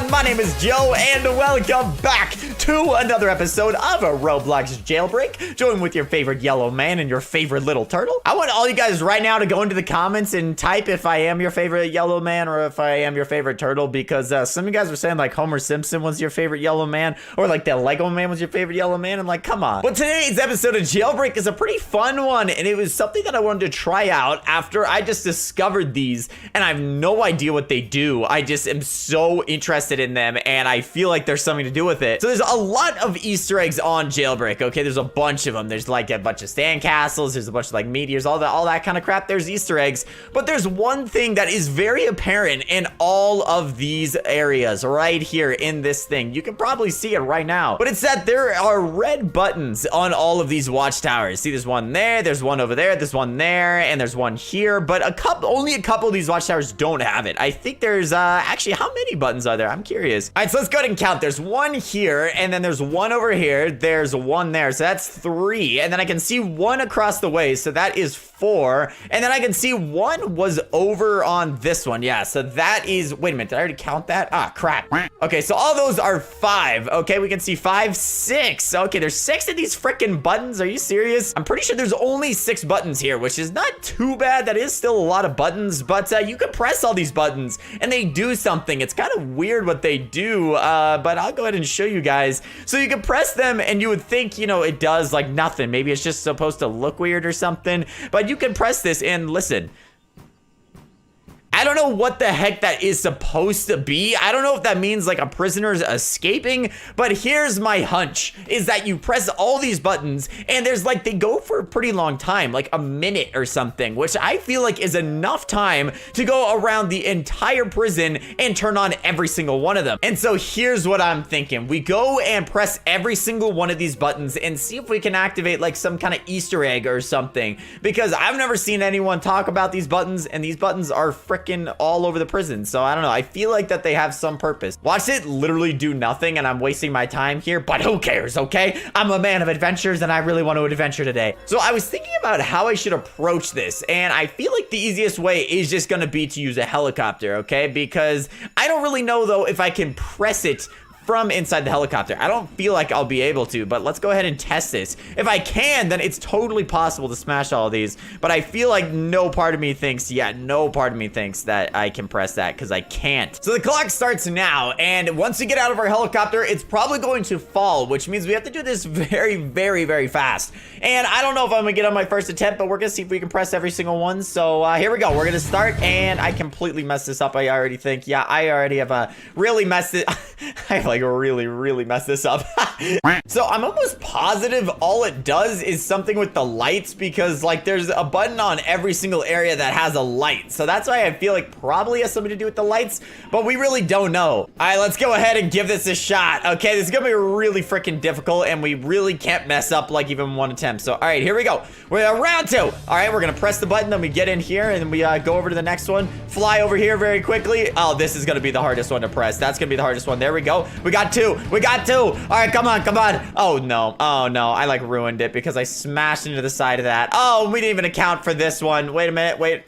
everyone, my name is Joe, and welcome back to another episode of a Roblox Jailbreak. Join with your favorite yellow man and your favorite little turtle. I want all you guys right now to go into the comments and type if I am your favorite yellow man or if I am your favorite turtle, because some of you guys were saying like Homer Simpson was your favorite yellow man, or like the Lego man was your favorite yellow man. I'm like, come on. But today's episode of Jailbreak is a pretty fun one, and it was something that I wanted to try out after I just discovered these, and I have no idea what they do. I just am so interested in them, and I feel like there's something to do with it. So there's a lot of Easter eggs on Jailbreak, okay? There's a bunch of them. There's like a bunch of sandcastles, there's a bunch of like meteors, all that kind of crap. There's Easter eggs, but there's one thing that is very apparent in all of these areas right here in this thing. You can probably see it right now, but it's that there are red buttons on all of these watchtowers. See, there's one there, there's one over there, there's one there, and there's one here, but only a couple of these watchtowers don't have it. I think there's actually, how many buttons are there? I'm curious. All right, so let's go ahead and count. There's one here, and then there's one over here, there's one there, so that's 3, and then I can see one across the way, so that is 4, and then I can see one was over on this one. Yeah, so that is, wait a minute, did I already count that? Ah, crap. Okay, so all those are 5. Okay, we can see 5, 6. Okay, there's 6 of these freaking buttons. Are you serious? I'm pretty sure there's only 6 buttons here, which is not too bad. That is still a lot of buttons, but you can press all these buttons and they do something. It's kind of weird what they do, but I'll go ahead and show you guys. So you can press them and you would think, you know, it does like nothing. Maybe it's just supposed to look weird or something, but you can press this and listen. I don't know what the heck that is supposed to be. I don't know if that means like a prisoner's escaping, but here's my hunch, is that you press all these buttons and there's like, they go for a pretty long time, like a minute or something, which I feel like is enough time to go around the entire prison and turn on every single one of them. And so here's what I'm thinking. We go and press every single one of these buttons and see if we can activate like some kind of Easter egg or something, because I've never seen anyone talk about these buttons, and these buttons are freaking all over the prison. So I don't know, I feel like that they have some purpose. Watch it literally do nothing, and I'm wasting my time here, but who cares? Okay, I'm a man of adventures and I really want to adventure today. So I was thinking about how I should approach this, and I feel like the easiest way is just gonna be to use a helicopter, okay? Because I don't really know though if I can press it from inside the helicopter. I don't feel like I'll be able to, but let's go ahead and test this. If I can, then it's totally possible to smash all of these, but I feel like no part of me thinks that I can press that, because I can't. So the clock starts now, and once we get out of our helicopter, it's probably going to fall, which means we have to do this very, very, very fast. And I don't know if I'm gonna get on my first attempt, but we're gonna see if we can press every single one. So here we go. We're gonna start, and I completely messed this up. I already think, yeah, I already have really messed it. I have like really messed this up. So I'm almost positive all it does is something with the lights, because like there's a button on every single area that has a light. So that's why I feel like probably has something to do with the lights, but we really don't know. All right, let's go ahead and give this a shot. Okay, this is gonna be really freaking difficult, and we really can't mess up like even one attempt. So all right, here we go. We're at round 2. All right, we're gonna press the button, then we get in here, and then we go over to the next one, fly over here very quickly. Oh, this is gonna be the hardest one to press. That's gonna be the hardest one. There we go. We got 2. We got 2. All right, come on. Oh no. I like ruined it because I smashed into the side of that. Oh, we didn't even account for this one. Wait a minute. Wait.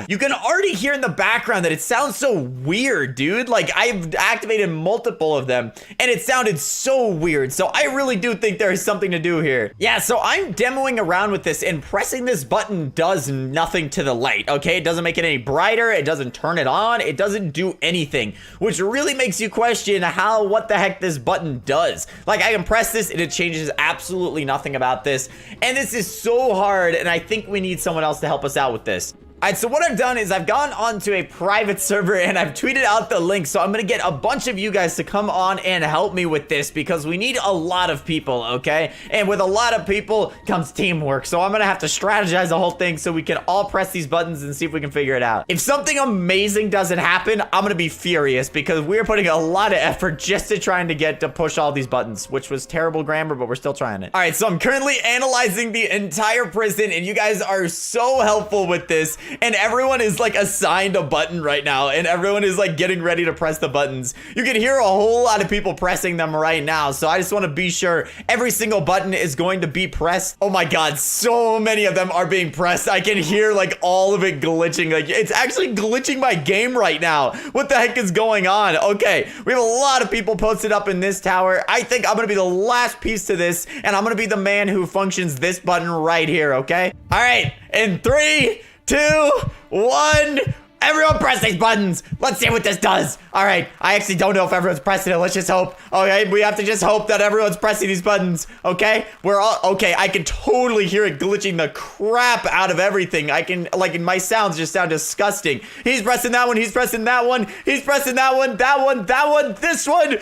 You can already hear in the background that it sounds so weird, dude. Like I've activated multiple of them and it sounded so weird. So I really do think there is something to do here. Yeah, so I'm demoing around with this, and pressing this button does nothing to the light, okay? It doesn't make it any brighter. It doesn't turn it on. It doesn't do anything, which really makes you question what the heck this button does. Like I can press this and it changes absolutely nothing about this, and this is so hard, and I think we need someone else to help us out with this. All right, so what I've done is I've gone onto a private server and I've tweeted out the link. So I'm gonna get a bunch of you guys to come on and help me with this, because we need a lot of people, okay? And with a lot of people comes teamwork. So I'm gonna have to strategize the whole thing so we can all press these buttons and see if we can figure it out. If something amazing doesn't happen, I'm gonna be furious, because we're putting a lot of effort just to trying to get to push all these buttons, which was terrible grammar, but we're still trying it. All right, so I'm currently analyzing the entire prison, and you guys are so helpful with this. and everyone is like assigned a button right now, and everyone is like getting ready to press the buttons. You can hear a whole lot of people pressing them right now, so I just want to be sure every single button is going to be pressed. Oh my god, so many of them are being pressed. I can hear like all of it glitching. Like it's actually glitching my game right now. What the heck is going on? Okay, we have a lot of people posted up in this tower. I think I'm gonna be the last piece to this, and I'm gonna be the man who functions this button right here, okay? All right, in 3, 2, 1. Everyone press these buttons. Let's see what this does. All right. I actually don't know if everyone's pressing it. Let's just hope. Okay. We have to just hope that everyone's pressing these buttons. Okay. We're all okay. I can totally hear it glitching the crap out of everything. I can, like, my sounds just sound disgusting. He's pressing that one. He's pressing that one. He's pressing that one. That one. That one. This one.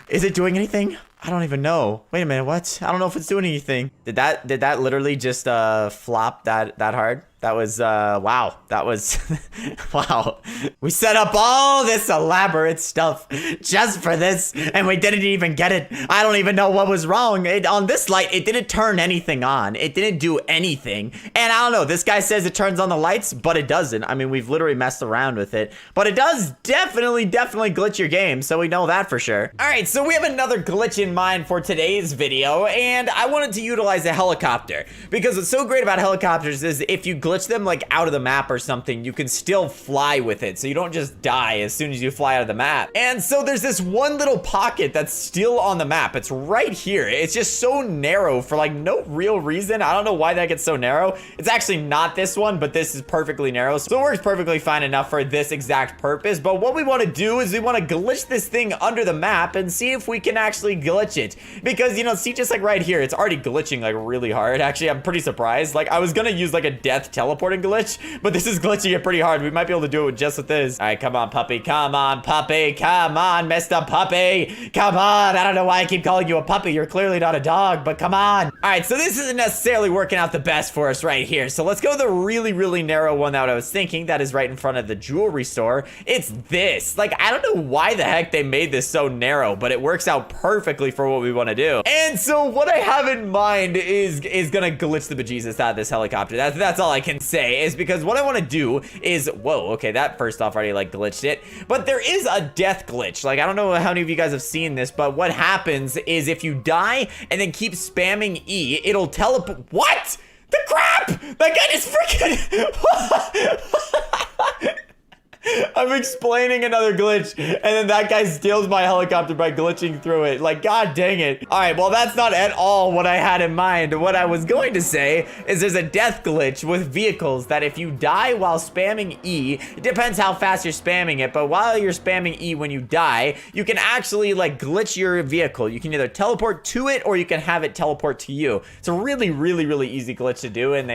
Is it doing anything? I don't even know. Wait a minute. What? I don't know if it's doing anything. Did that literally just flop that hard? That was, wow. That was, wow. We set up all this elaborate stuff just for this, and we didn't even get it. I don't even know what was wrong. On this light, it didn't turn anything on. It didn't do anything. And I don't know, this guy says it turns on the lights, but it doesn't. I mean, we've literally messed around with it, but it does definitely glitch your game, so we know that for sure. All right, so we have another glitch in mind for today's video, and I wanted to utilize a helicopter, because what's so great about helicopters is if you glitch them like out of the map or something, you can still fly with it, so you don't just die as soon as you fly out of the map. And so there's this one little pocket that's still on the map. It's right here. It's just so narrow for like no real reason. I don't know why that gets so narrow. It's actually not this one, but this is perfectly narrow, so it works perfectly fine enough for this exact purpose. But what we want to do is we want to glitch this thing under the map and see if we can actually glitch it, because, you know, see, just like right here, it's already glitching like really hard. Actually, I'm pretty surprised. Like, I was gonna use like a death teleporting glitch, but this is glitching it pretty hard. We might be able to do it just with this. All right, come on, puppy. Come on, puppy. Come on, Mr. Puppy. Come on. I don't know why I keep calling you a puppy. You're clearly not a dog, but come on. All right, so this isn't necessarily working out the best for us right here. So let's go the really narrow one that I was thinking, that is right in front of the jewelry store. It's this. Like, I don't know why the heck they made this so narrow, but it works out perfectly for what we want to do. And so what I have in mind is gonna glitch the bejesus out of this helicopter. That's all I can say, is because what I want to do is, whoa, okay, that first off already like glitched it, but there is a death glitch. Like, I don't know how many of you guys have seen this, but what happens is if you die and then keep spamming E, it'll teleport. What the crap? That guy just freaking I'm explaining another glitch, and then that guy steals my helicopter by glitching through it. Like, god dang it. All right, well, that's not at all what I had in mind. What I was going to say is there's a death glitch with vehicles that if you die while spamming E, it depends how fast you're spamming it, but while you're spamming E when you die, you can actually like glitch your vehicle. You can either teleport to it or you can have it teleport to you. It's a really easy glitch to do, and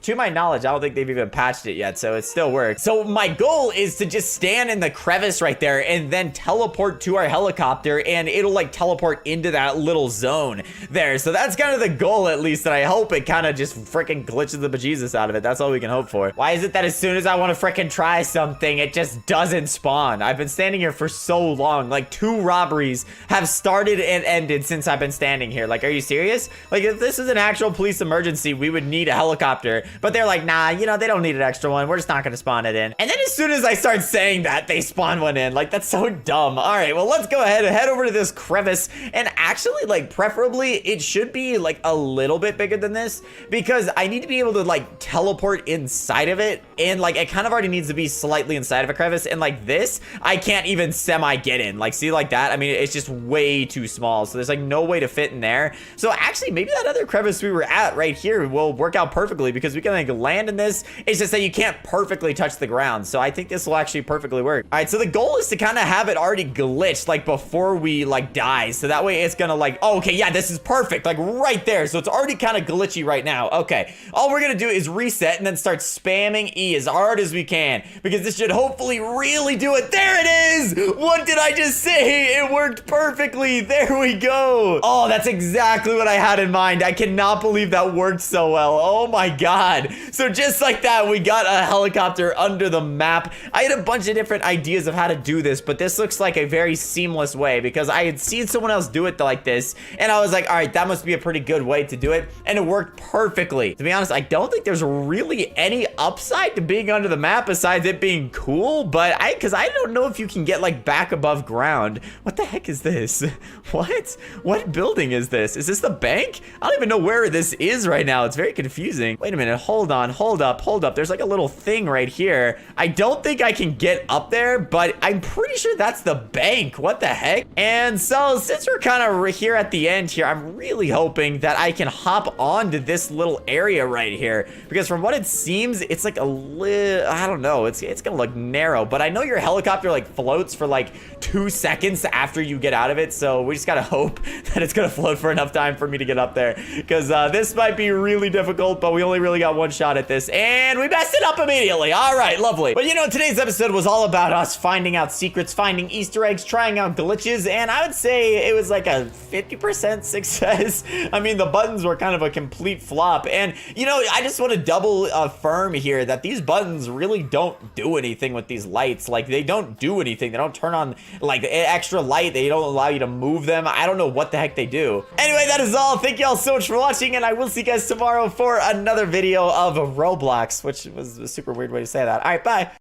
to my knowledge, I don't think they've even patched it yet, so it still works. So my goal is to just stand in the crevice right there and then teleport to our helicopter, and it'll like teleport into that little zone there. So that's kind of the goal, at least, and I hope it kind of just freaking glitches the bejesus out of it. That's all we can hope for. Why is it that as soon as I want to freaking try something, it just doesn't spawn? I've been standing here for so long. Like, 2 robberies have started and ended since I've been standing here. Like, are you serious? Like, if this is an actual police emergency, we would need a helicopter, but they're like, nah, you know, they don't need an extra one. We're just not gonna spawn it in. And then as soon as I start saying that, they spawn one in. Like, that's so dumb. All right, well, let's go ahead and head over to this crevice, and actually, like, preferably it should be like a little bit bigger than this, because I need to be able to like teleport inside of it, and like it kind of already needs to be slightly inside of a crevice, and like this I can't even semi get in. Like, see, like that, I mean, it's just way too small, so there's like no way to fit in there. So actually, maybe that other crevice we were at right here will work out perfectly, because we can like land in this. It's just that you can't perfectly touch the ground, so I think this will actually perfectly work. All right, so the goal is to kind of have it already glitched like before we like die, so that way it's gonna like, oh, okay, yeah, this is perfect, like right there. So it's already kind of glitchy right now. Okay, all we're gonna do is reset and then start spamming E as hard as we can, because this should hopefully really do it. There it is. What did I just say? It worked perfectly. There we go. Oh, that's exactly what I had in mind. I cannot believe that worked so well. Oh my god. So just like that, we got a helicopter under the map. I had a bunch of different ideas of how to do this, but this looks like a very seamless way, because I had seen someone else do it the like this. And I was like, all right, that must be a pretty good way to do it. And it worked perfectly. To be honest, I don't think there's really any upside to being under the map besides it being cool. But because I don't know if you can get like back above ground. What the heck is this? What building is this? Is this the bank? I don't even know where this is right now. It's very confusing. Wait a minute. Hold on. Hold up. There's like a little thing right here. I don't think I can get up there, but I'm pretty sure that's the bank. What the heck? And so since we're kind of here at the end here, I'm really hoping that I can hop onto this little area right here, because from what it seems, it's like a little, I don't know, it's gonna look narrow, but I know your helicopter like floats for like 2 seconds after you get out of it, so we just gotta hope that it's gonna float for enough time for me to get up there, because this might be really difficult, but we only really got one shot at this, and we messed it up immediately. All right, lovely. But you know, today's episode was all about us finding out secrets, finding Easter eggs, trying out glitches, and I would say it was like a 50% success. I mean, the buttons were kind of a complete flop, and you know, I just want to double affirm here that these buttons really don't do anything with these lights. Like, they don't do anything. They don't turn on like extra light. They don't allow you to move them. I don't know what the heck they do. Anyway, that is all. Thank you all so much for watching, and I will see you guys tomorrow for another video of Roblox, which was a super weird way to say that. All right, bye.